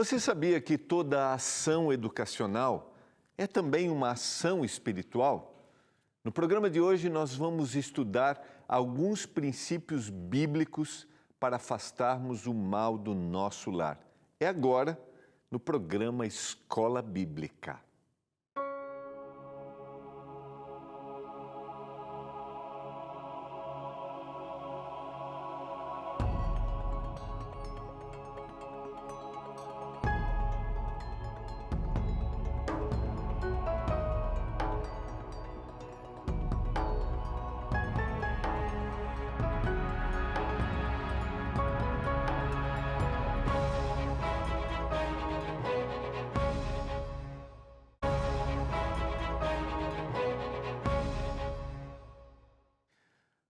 Você sabia que toda ação educacional é também uma ação espiritual? No programa de hoje, nós vamos estudar alguns princípios bíblicos para afastarmos o mal do nosso lar. É agora, no programa Escola Bíblica.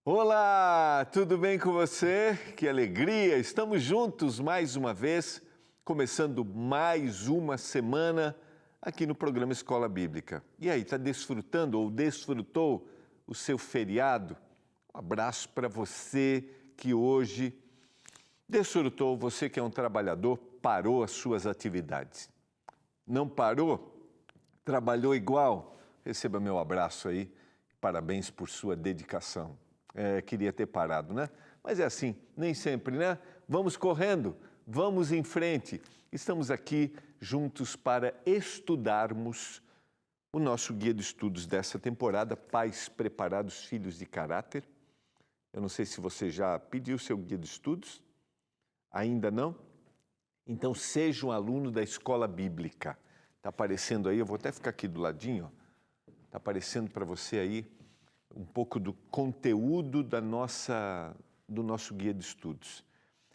Olá, tudo bem com você? Que alegria! Estamos juntos mais uma vez, começando mais uma semana aqui no programa Escola Bíblica. E aí, está desfrutando ou desfrutou o seu feriado? Um abraço para você que hoje desfrutou, você que é um trabalhador, parou as suas atividades. Não parou? Trabalhou igual? Receba meu abraço aí, parabéns por sua dedicação. Queria ter parado, né? Mas é assim, nem sempre, né? Vamos correndo, vamos em frente. Estamos aqui juntos para estudarmos o nosso guia de estudos dessa temporada, Pais Preparados, Filhos de Caráter. Eu não sei se você já pediu seu guia de estudos, ainda não? Então seja um aluno da Escola Bíblica. Está aparecendo aí, eu vou até ficar aqui do ladinho, está aparecendo para você aí um pouco do conteúdo do nosso guia de estudos.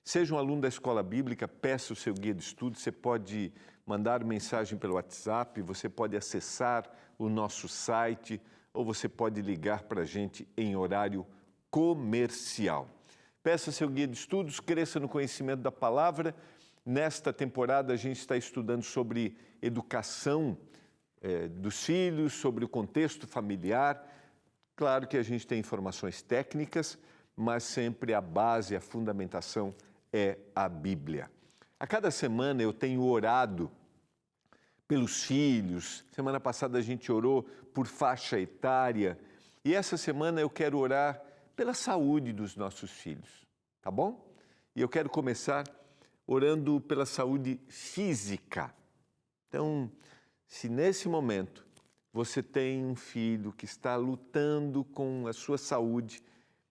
Seja um aluno da Escola Bíblica, peça o seu guia de estudos, você pode mandar mensagem pelo WhatsApp, você pode acessar o nosso site ou você pode ligar para a gente em horário comercial. Peça seu guia de estudos, cresça no conhecimento da palavra. Nesta temporada a gente está estudando sobre educação dos filhos, sobre o contexto familiar. Claro que a gente tem informações técnicas, mas sempre a base, a fundamentação é a Bíblia. A cada semana eu tenho orado pelos filhos. Semana passada a gente orou por faixa etária. E essa semana eu quero orar pela saúde dos nossos filhos, tá bom? E eu quero começar orando pela saúde física. Então, se nesse momento você tem um filho que está lutando com a sua saúde,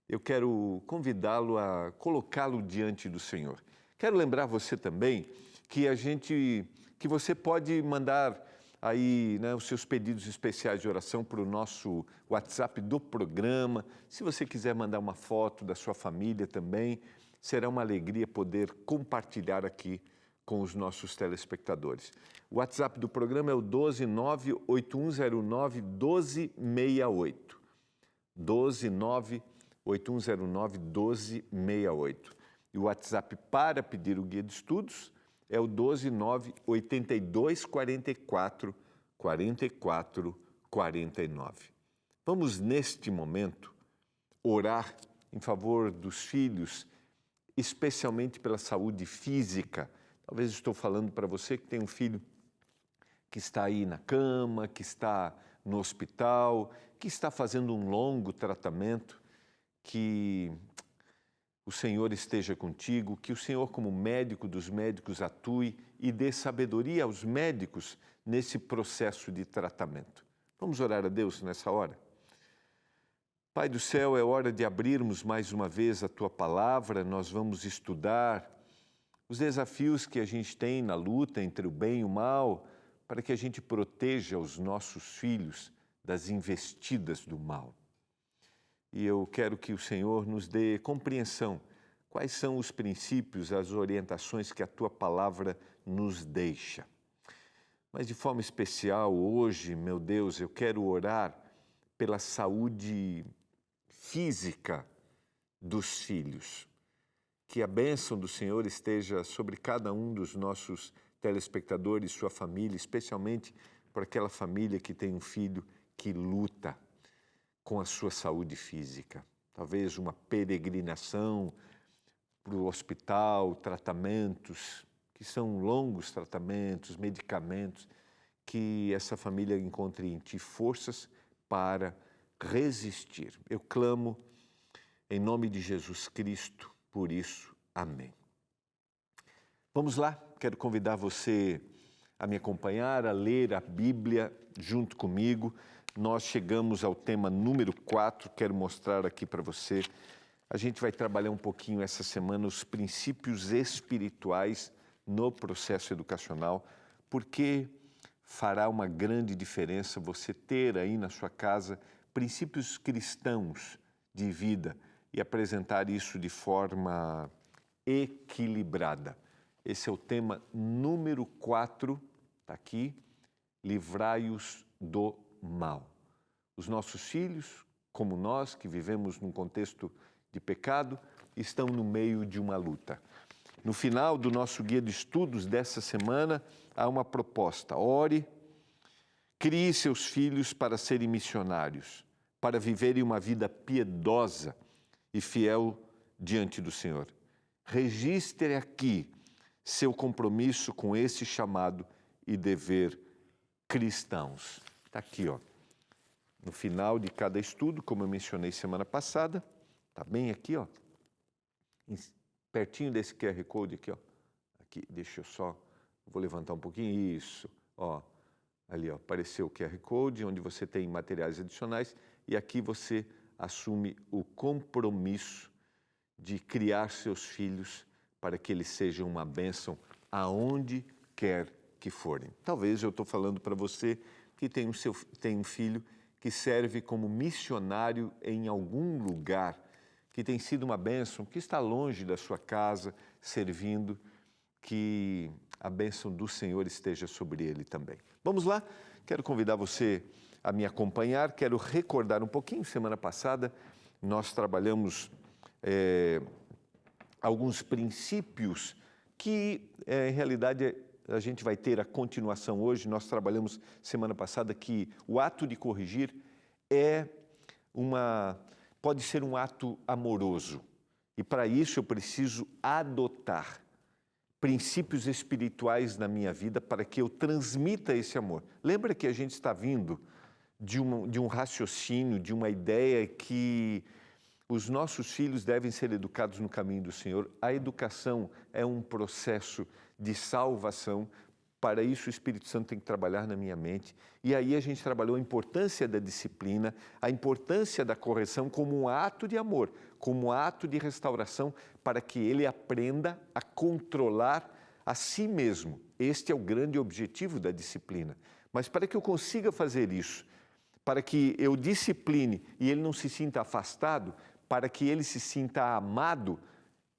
eu quero convidá-lo a colocá-lo diante do Senhor. Quero lembrar você também que você pode mandar aí, né, os seus pedidos especiais de oração para o nosso WhatsApp do programa. Se você quiser mandar uma foto da sua família também, será uma alegria poder compartilhar aqui com os nossos telespectadores. O WhatsApp do programa é o 12981091268. 12981091268. E o WhatsApp para pedir o guia de estudos é o 12982444449. Vamos, neste momento, orar em favor dos filhos, especialmente pela saúde física. Talvez estou falando para você que tem um filho que está aí na cama, que está no hospital, que está fazendo um longo tratamento, que o Senhor esteja contigo, que o Senhor, como médico dos médicos, atue e dê sabedoria aos médicos nesse processo de tratamento. Vamos orar a Deus nessa hora? Pai do céu, é hora de abrirmos mais uma vez a Tua palavra, nós vamos estudar os desafios que a gente tem na luta entre o bem e o mal, para que a gente proteja os nossos filhos das investidas do mal. E eu quero que o Senhor nos dê compreensão. Quais são os princípios, as orientações que a Tua palavra nos deixa? Mas de forma especial, hoje, meu Deus, eu quero orar pela saúde física dos filhos. Que a bênção do Senhor esteja sobre cada um dos nossos telespectadores, sua família, especialmente por aquela família que tem um filho que luta com a sua saúde física. Talvez uma peregrinação para o hospital, tratamentos que são longos tratamentos, medicamentos, que essa família encontre em Ti forças para resistir. Eu clamo em nome de Jesus Cristo por isso. Amém. Vamos lá, quero convidar você a me acompanhar, a ler a Bíblia junto comigo. Nós chegamos ao tema número 4, quero mostrar aqui para você. A gente vai trabalhar um pouquinho essa semana os princípios espirituais no processo educacional, porque fará uma grande diferença você ter aí na sua casa princípios cristãos de vida e apresentar isso de forma equilibrada. Esse é o tema número 4, está aqui, livrai-os do mal. Os nossos filhos, como nós que vivemos num contexto de pecado, estão no meio de uma luta. No final do nosso guia de estudos dessa semana, há uma proposta. Ore, crie seus filhos para serem missionários, para viverem uma vida piedosa e fiel diante do Senhor. Registre aqui seu compromisso com esse chamado e dever cristãos. Está aqui, ó. No final de cada estudo, como eu mencionei semana passada, está bem aqui, ó. Pertinho desse QR Code aqui, ó. Aqui, deixa eu só, vou levantar um pouquinho, isso, ó. Ali, ó, apareceu o QR Code, onde você tem materiais adicionais, e aqui você assume o compromisso de criar seus filhos para que eles sejam uma bênção aonde quer que forem. Talvez eu estou falando para você que tem um filho que serve como missionário em algum lugar, que tem sido uma bênção, que está longe da sua casa, servindo, que a bênção do Senhor esteja sobre ele também. Vamos lá? Quero convidar você a me acompanhar, quero recordar um pouquinho. Semana passada nós trabalhamos alguns princípios que, em realidade, a gente vai ter a continuação hoje. Nós trabalhamos semana passada que o ato de corrigir pode ser um ato amoroso. E para isso eu preciso adotar princípios espirituais na minha vida para que eu transmita esse amor. Lembra que a gente está vindo de um raciocínio, de uma ideia que os nossos filhos devem ser educados no caminho do Senhor. A educação é um processo de salvação. Para isso, o Espírito Santo tem que trabalhar na minha mente. E aí a gente trabalhou a importância da disciplina, a importância da correção como um ato de amor, como um ato de restauração, para que ele aprenda a controlar a si mesmo. Este é o grande objetivo da disciplina. Mas para que eu consiga fazer isso, para que eu discipline e ele não se sinta afastado, para que ele se sinta amado,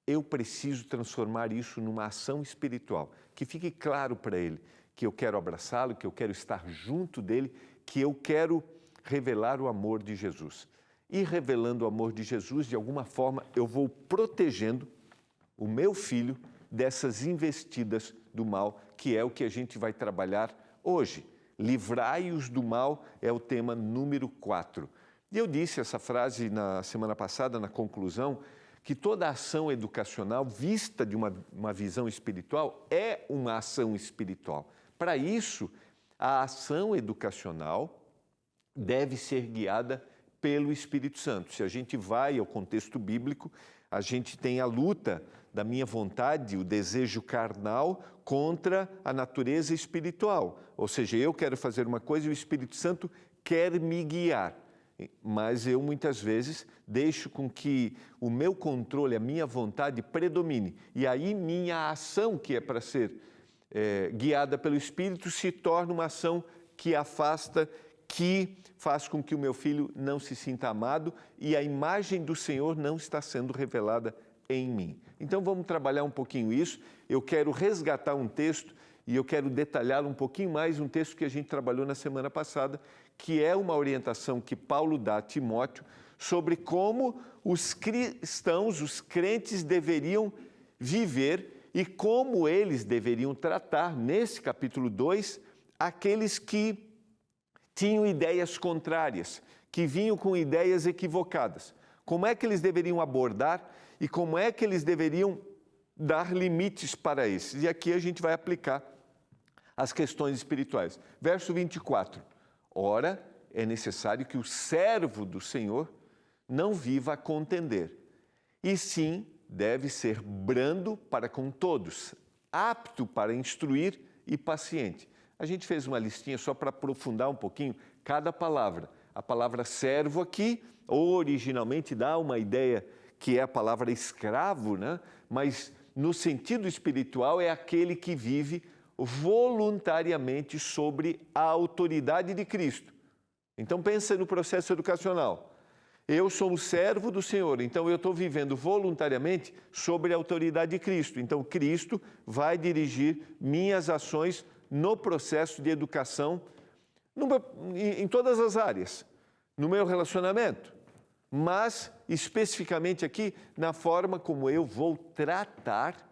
eu preciso transformar isso numa ação espiritual, que fique claro para ele que eu quero abraçá-lo, que eu quero estar junto dele, que eu quero revelar o amor de Jesus. E revelando o amor de Jesus, de alguma forma, eu vou protegendo o meu filho dessas investidas do mal, que é o que a gente vai trabalhar hoje. Livrai-os do mal é o tema número 4. E eu disse essa frase na semana passada, na conclusão, que toda ação educacional vista de uma visão espiritual é uma ação espiritual. Para isso, a ação educacional deve ser guiada pelo Espírito Santo. Se a gente vai ao contexto bíblico, a gente tem a luta da minha vontade, o desejo carnal contra a natureza espiritual. Ou seja, eu quero fazer uma coisa e o Espírito Santo quer me guiar. Mas eu, muitas vezes, deixo com que o meu controle, a minha vontade predomine. E aí minha ação, que é para ser guiada pelo Espírito, se torna uma ação que afasta, que faz com que o meu filho não se sinta amado e a imagem do Senhor não está sendo revelada em mim. Então vamos trabalhar um pouquinho isso. Eu quero resgatar um texto e eu quero detalhá-lo um pouquinho mais, um texto que a gente trabalhou na semana passada, que é uma orientação que Paulo dá a Timóteo sobre como os cristãos, os crentes deveriam viver e como eles deveriam tratar, nesse capítulo 2, aqueles que tinham ideias contrárias, que vinham com ideias equivocadas. Como é que eles deveriam abordar e como é que eles deveriam dar limites para esses. E aqui a gente vai aplicar as questões espirituais. Verso 24. Ora, é necessário que o servo do Senhor não viva a contender, e sim deve ser brando para com todos, apto para instruir e paciente. A gente fez uma listinha só para aprofundar um pouquinho cada palavra. A palavra servo aqui, originalmente dá uma ideia que é a palavra escravo, né? Mas no sentido espiritual é aquele que vive voluntariamente sobre a autoridade de Cristo. Então pensa no processo educacional. Eu sou um servo do Senhor, então eu estou vivendo voluntariamente sobre a autoridade de Cristo. Então Cristo vai dirigir minhas ações no processo de educação em todas as áreas, no meu relacionamento, mas especificamente aqui na forma como eu vou tratar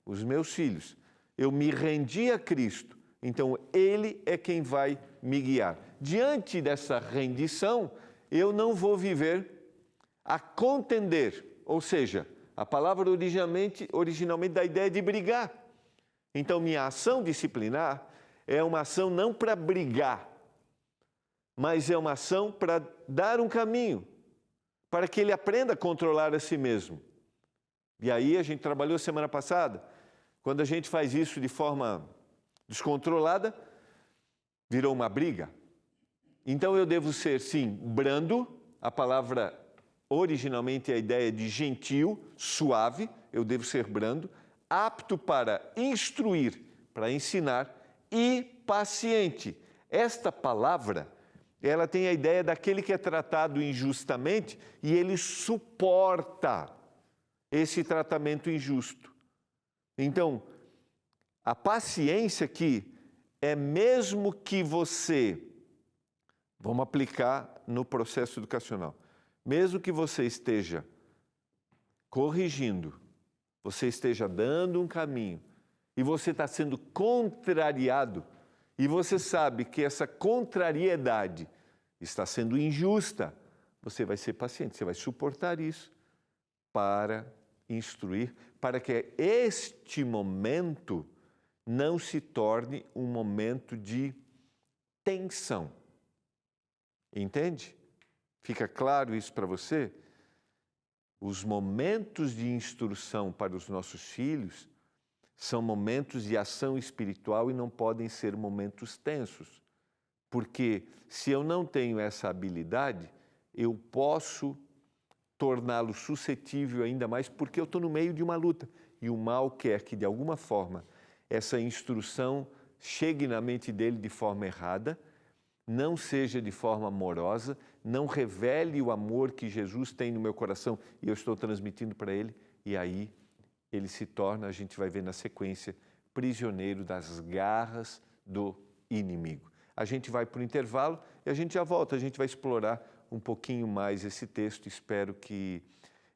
os meus filhos. Eu me rendi a Cristo, então Ele é quem vai me guiar. Diante dessa rendição, eu não vou viver a contender, ou seja, a palavra originalmente dá a ideia de brigar. Então, minha ação disciplinar é uma ação não para brigar, mas é uma ação para dar um caminho, para que ele aprenda a controlar a si mesmo. E aí a gente trabalhou semana passada, quando a gente faz isso de forma descontrolada, virou uma briga. Então eu devo ser, sim, brando, a palavra originalmente é a ideia de gentil, suave, eu devo ser brando, apto para instruir, para ensinar, e paciente. Esta palavra, ela tem a ideia daquele que é tratado injustamente e ele suporta esse tratamento injusto. Então, a paciência aqui é mesmo que você, vamos aplicar no processo educacional, mesmo que você esteja corrigindo, você esteja dando um caminho e você está sendo contrariado e você sabe que essa contrariedade está sendo injusta, você vai ser paciente, você vai suportar isso para instruir, para que este momento não se torne um momento de tensão. Entende? Fica claro isso para você? Os momentos de instrução para os nossos filhos são momentos de ação espiritual e não podem ser momentos tensos. Porque se eu não tenho essa habilidade, eu posso torná-lo suscetível ainda mais, porque eu estou no meio de uma luta. E o mal quer que, de alguma forma, essa instrução chegue na mente dele de forma errada, não seja de forma amorosa, não revele o amor que Jesus tem no meu coração e eu estou transmitindo para ele, e aí ele se torna, a gente vai ver na sequência, prisioneiro das garras do inimigo. A gente vai para o intervalo e a gente já volta, a gente vai explorar um pouquinho mais esse texto. Espero que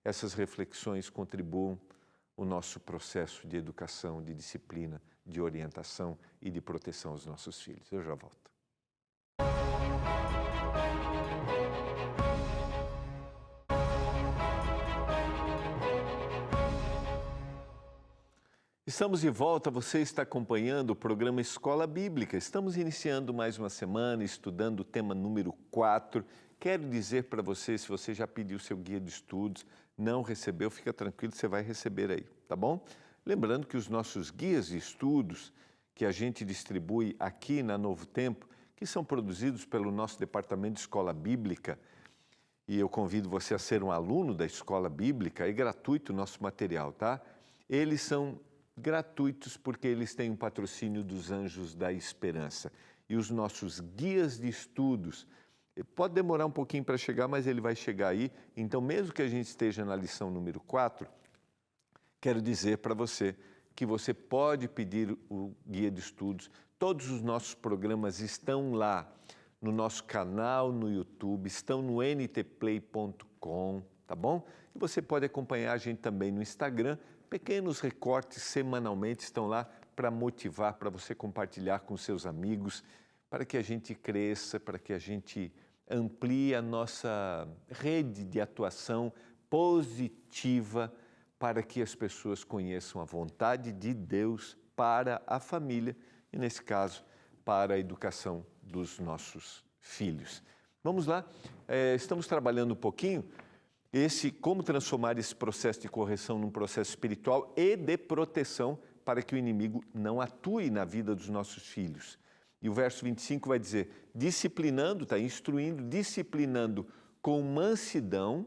essas reflexões contribuam o nosso processo de educação, de disciplina, de orientação e de proteção aos nossos filhos. Eu já volto. Estamos de volta, você está acompanhando o programa Escola Bíblica. Estamos iniciando mais uma semana, estudando o tema número 4. Quero dizer para você, se você já pediu seu guia de estudos, não recebeu, fica tranquilo, você vai receber aí, tá bom? Lembrando que os nossos guias de estudos, que a gente distribui aqui na Novo Tempo, que são produzidos pelo nosso Departamento de Escola Bíblica, e eu convido você a ser um aluno da Escola Bíblica, é gratuito o nosso material, tá? Eles são gratuitos porque eles têm um patrocínio dos Anjos da Esperança. E os nossos guias de estudos, pode demorar um pouquinho para chegar, mas ele vai chegar aí. Então, mesmo que a gente esteja na lição número 4, quero dizer para você que você pode pedir o guia de estudos. Todos os nossos programas estão lá no nosso canal no YouTube, estão no ntplay.com, tá bom? E você pode acompanhar a gente também no Instagram. Pequenos recortes semanalmente estão lá para motivar, para você compartilhar com seus amigos, para que a gente cresça, para que a gente amplie a nossa rede de atuação positiva para que as pessoas conheçam a vontade de Deus para a família e, nesse caso, para a educação dos nossos filhos. Vamos lá? Estamos trabalhando um pouquinho como transformar esse processo de correção num processo espiritual e de proteção para que o inimigo não atue na vida dos nossos filhos. E o verso 25 vai dizer, disciplinando, está instruindo, disciplinando com mansidão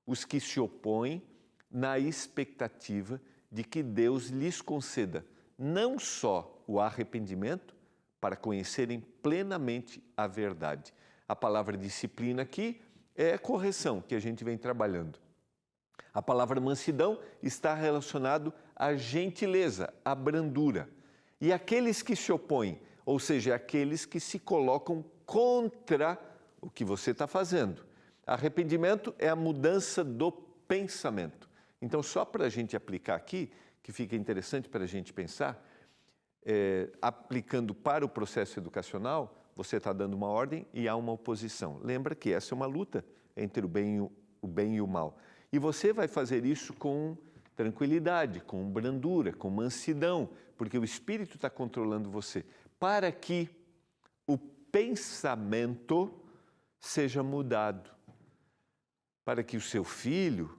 os que se opõem na expectativa de que Deus lhes conceda não só o arrependimento, para conhecerem plenamente a verdade. A palavra disciplina aqui é correção, que a gente vem trabalhando. A palavra mansidão está relacionado à gentileza, à brandura. E aqueles que se opõem, ou seja, aqueles que se colocam contra o que você está fazendo. Arrependimento é a mudança do pensamento. Então, só para a gente aplicar aqui, que fica interessante para a gente pensar, aplicando para o processo educacional, você está dando uma ordem e há uma oposição. Lembra que essa é uma luta entre o bem e o mal. E você vai fazer isso com tranquilidade, com brandura, com mansidão, porque o Espírito está controlando você, para que o pensamento seja mudado, para que o seu filho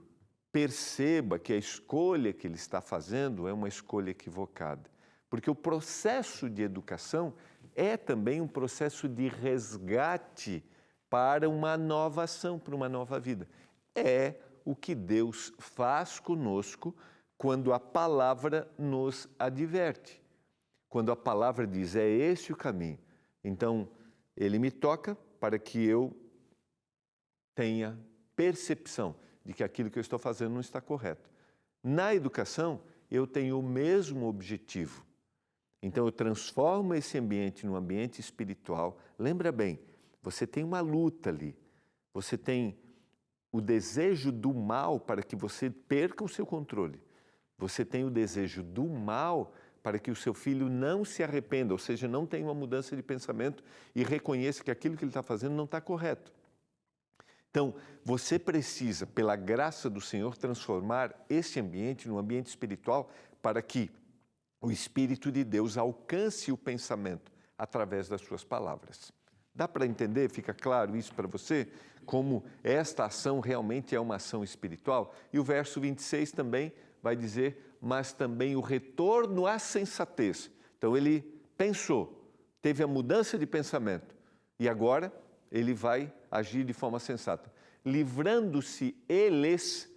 perceba que a escolha que ele está fazendo é uma escolha equivocada. Porque o processo de educação é também um processo de resgate para uma nova ação, para uma nova vida. É o que Deus faz conosco quando a palavra nos adverte. Quando a palavra diz, é esse o caminho. Então, ele me toca para que eu tenha percepção de que aquilo que eu estou fazendo não está correto. Na educação, eu tenho o mesmo objetivo. Então, eu transformo esse ambiente num ambiente espiritual. Lembra bem, você tem uma luta ali. Você tem o desejo do mal para que você perca o seu controle. Você tem o desejo do mal para que o seu filho não se arrependa, ou seja, não tenha uma mudança de pensamento e reconheça que aquilo que ele está fazendo não está correto. Então, você precisa, pela graça do Senhor, transformar esse ambiente num ambiente espiritual para que o Espírito de Deus alcance o pensamento através das suas palavras. Dá para entender? Fica claro isso para você? Como esta ação realmente é uma ação espiritual? E o verso 26 também vai dizer, mas também o retorno à sensatez. Então ele pensou, teve a mudança de pensamento e agora ele vai agir de forma sensata, livrando-se eles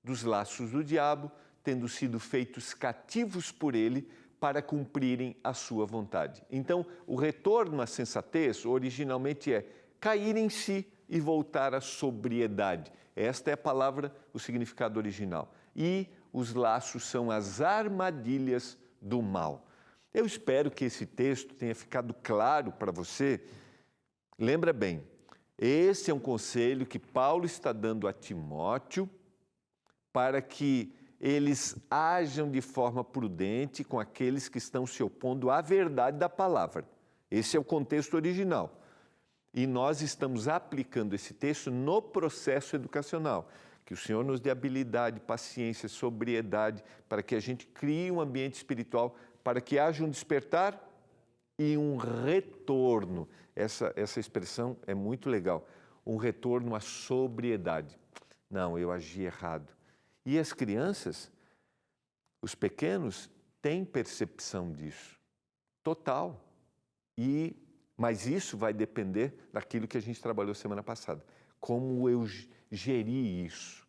dos laços do diabo, tendo sido feitos cativos por ele para cumprirem a sua vontade. Então, o retorno à sensatez originalmente é cair em si e voltar à sobriedade. Esta é a palavra, o significado original. E os laços são as armadilhas do mal. Eu espero que esse texto tenha ficado claro para você. Lembra bem, esse é um conselho que Paulo está dando a Timóteo para que eles ajam de forma prudente com aqueles que estão se opondo à verdade da palavra. Esse é o contexto original. E nós estamos aplicando esse texto no processo educacional. Que o Senhor nos dê habilidade, paciência, sobriedade, para que a gente crie um ambiente espiritual, para que haja um despertar e um retorno. Essa expressão é muito legal. Um retorno à sobriedade. Não, eu agi errado. E as crianças, os pequenos, têm percepção disso. Total. Mas isso vai depender daquilo que a gente trabalhou semana passada. Como eu geri isso,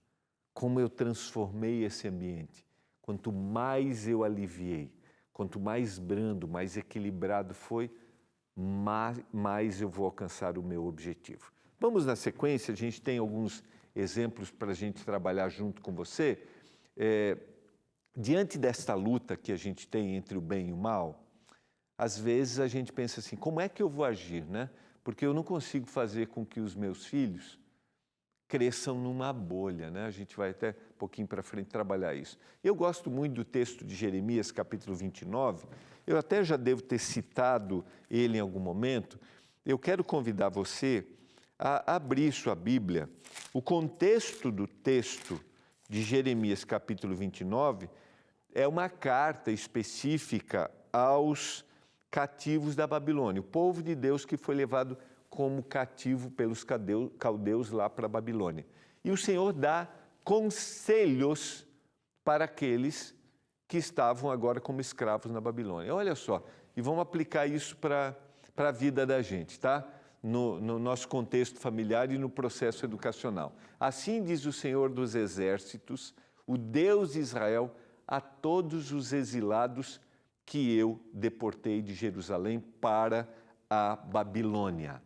como eu transformei esse ambiente. Quanto mais eu aliviei, quanto mais brando, mais equilibrado foi, mais eu vou alcançar o meu objetivo. Vamos na sequência, a gente tem alguns exemplos para a gente trabalhar junto com você. Diante desta luta que a gente tem entre o bem e o mal, às vezes a gente pensa assim, como é que eu vou agir, né? Porque eu não consigo fazer com que os meus filhos cresçam numa bolha, né? A gente vai até um pouquinho para frente trabalhar isso. Eu gosto muito do texto de Jeremias, capítulo 29, eu até já devo ter citado ele em algum momento. Eu quero convidar você a abrir sua Bíblia. O contexto do texto de Jeremias, capítulo 29, é uma carta específica aos cativos da Babilônia, o povo de Deus que foi levado como cativo pelos caldeus lá para a Babilônia. E o Senhor dá conselhos para aqueles que estavam agora como escravos na Babilônia. Olha só, e vamos aplicar isso para a vida da gente, tá? No nosso contexto familiar e no processo educacional. Assim diz o Senhor dos Exércitos, o Deus de Israel, a todos os exilados que eu deportei de Jerusalém para a Babilônia.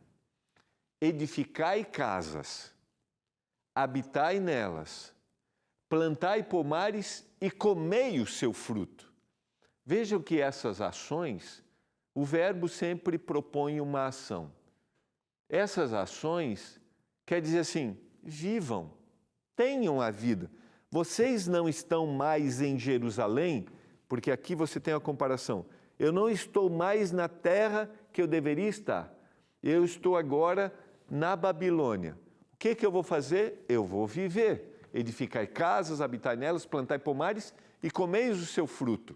Edificai casas, habitai nelas, plantai pomares e comei o seu fruto. Vejam que essas ações, o verbo sempre propõe uma ação. Essas ações quer dizer assim, vivam, tenham a vida. Vocês não estão mais em Jerusalém, porque aqui você tem a comparação. Eu não estou mais na terra que eu deveria estar. Eu estou agora na Babilônia. O que eu vou fazer? Eu vou viver. Edificai casas, habitai nelas, plantai pomares e comeis o seu fruto.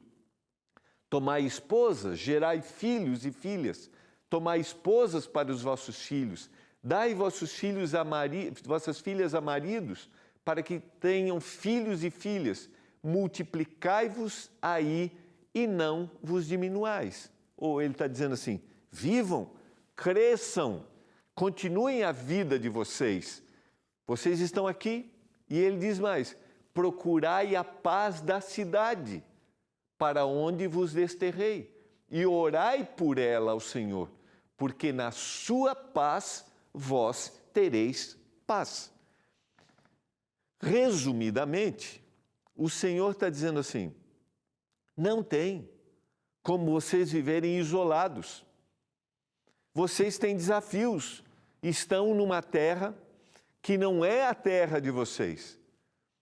Tomai esposas, gerai filhos e filhas. Tomai esposas para os vossos filhos. Dai vossas filhas a maridos, para que tenham filhos e filhas. Multiplicai-vos aí e não vos diminuais. Ou ele está dizendo assim, vivam, cresçam, continuem a vida de vocês. Vocês estão aqui, e ele diz mais, procurai a paz da cidade, para onde vos desterrei, e orai por ela ao Senhor, porque na sua paz vós tereis paz. Resumidamente, o Senhor está dizendo assim, não tem como vocês viverem isolados. Vocês têm desafios, estão numa terra que não é a terra de vocês.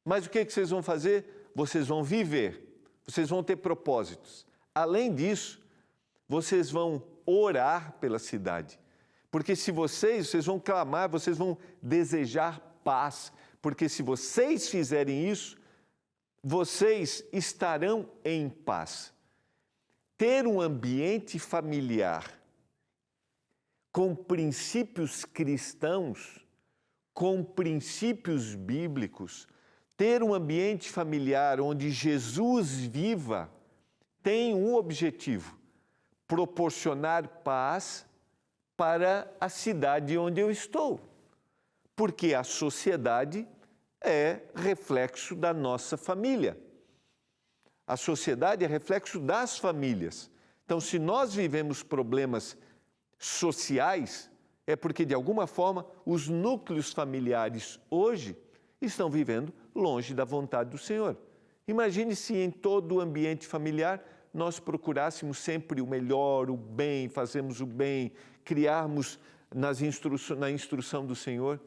Mas o que vocês vão fazer? Vocês vão viver, vocês vão ter propósitos. Além disso, vocês vão orar pela cidade. Porque se vocês vão clamar, vocês vão desejar paz. Porque se vocês fizerem isso, vocês estarão em paz. Ter um ambiente familiar com princípios cristãos, com princípios bíblicos, ter um ambiente familiar onde Jesus viva, tem um objetivo: proporcionar paz para a cidade onde eu estou. Porque a sociedade é reflexo da nossa família. A sociedade é reflexo das famílias. Então, se nós vivemos problemas sociais, é porque, de alguma forma, os núcleos familiares hoje estão vivendo longe da vontade do Senhor. Imagine se em todo o ambiente familiar nós procurássemos sempre o melhor, o bem, fazermos o bem, criarmos na instrução do Senhor.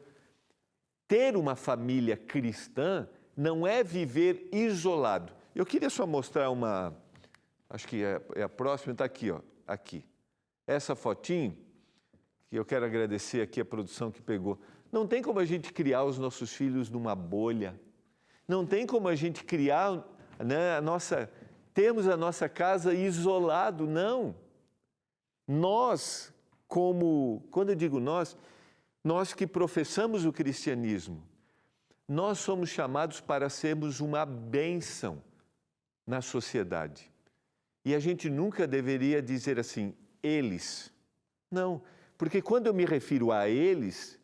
Ter uma família cristã não é viver isolado. Eu queria só mostrar uma, acho que é a próxima, está aqui, ó, aqui. Essa fotinho, que eu quero agradecer aqui a produção que pegou. Não tem como a gente criar os nossos filhos numa bolha. Não tem como a gente criar, né, termos a nossa casa isolado, não. Nós, quando eu digo nós que professamos o cristianismo, nós somos chamados para sermos uma bênção na sociedade. E a gente nunca deveria dizer assim, eles. Não, porque quando eu me refiro a eles,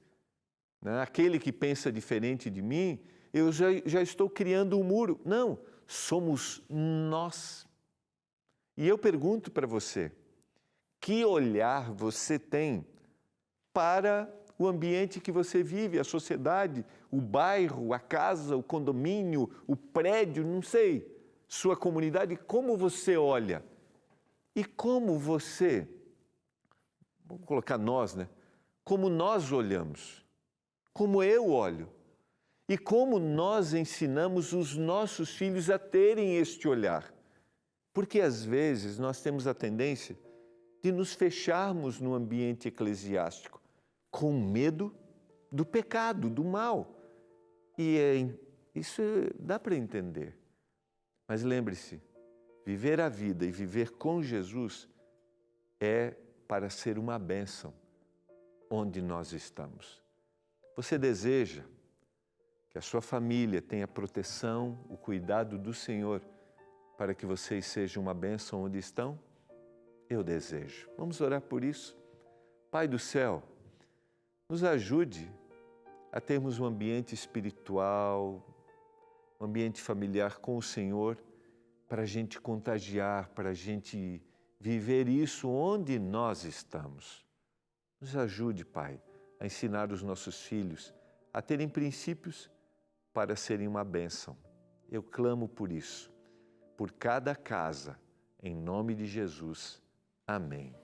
né, aquele que pensa diferente de mim, eu já estou criando um muro. Não, somos nós. E eu pergunto para você, que olhar você tem para o ambiente que você vive, a sociedade, o bairro, a casa, o condomínio, o prédio, não sei, sua comunidade, como você olha? E como você, vamos colocar nós, né? Como nós olhamos, como eu olho, e como nós ensinamos os nossos filhos a terem este olhar. Porque às vezes nós temos a tendência de nos fecharmos no ambiente eclesiástico, com medo do pecado, do mal. E Isso dá para entender. Mas lembre-se, viver a vida e viver com Jesus é para ser uma bênção onde nós estamos. Você deseja que a sua família tenha proteção, o cuidado do Senhor, para que vocês sejam uma bênção onde estão? Eu desejo. Vamos orar por isso? Pai do céu, nos ajude a termos um ambiente espiritual, um ambiente familiar com o Senhor, para a gente contagiar, para a gente viver isso onde nós estamos. Nos ajude, Pai, a ensinar os nossos filhos a terem princípios para serem uma bênção. Eu clamo por isso, por cada casa, em nome de Jesus. Amém.